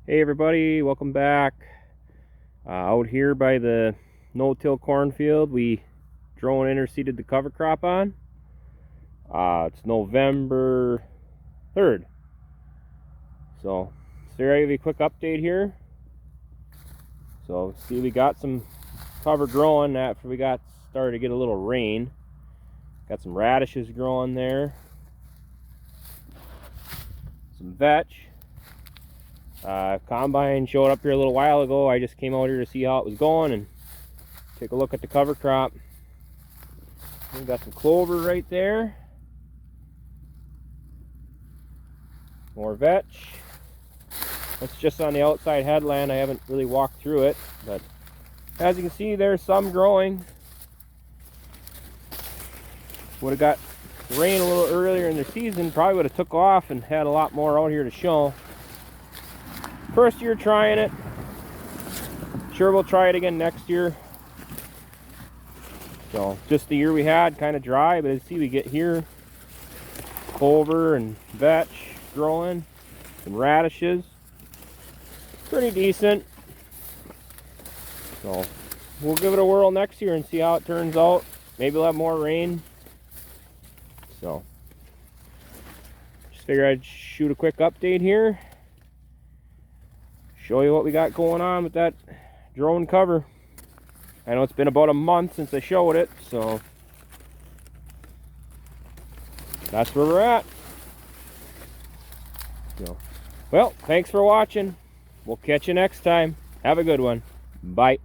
Hey everybody, welcome back. Out here by the no-till cornfield, we drone interseeded the cover crop on. It's November 3rd. So, I'll give you a quick update here. So, see, we got some cover growing after we started to get a little rain. Got some radishes growing there. Some vetch. Combine showed up here a little while ago. I just came out here to see how it was going and take a look at the cover crop. We got some clover right there. More vetch. It's just on the outside headland. I haven't really walked through it, but as you can see, there's some growing. Would have got rain a little earlier in the season, probably would have took off and had a lot more out here to show. First year trying it. Sure, we'll try it again next year. So just the year we had, kind of dry, but as you see, we get here clover and vetch growing, some radishes, pretty decent. So we'll give it a whirl next year and see how it turns out. Maybe we'll have more rain. So just figured I'd shoot a quick update here. Show you what we got going on with that drone cover. I know it's been about a month since I showed it, so that's where we're at. So, well, thanks for watching. We'll catch you next time. Have a good one. Bye.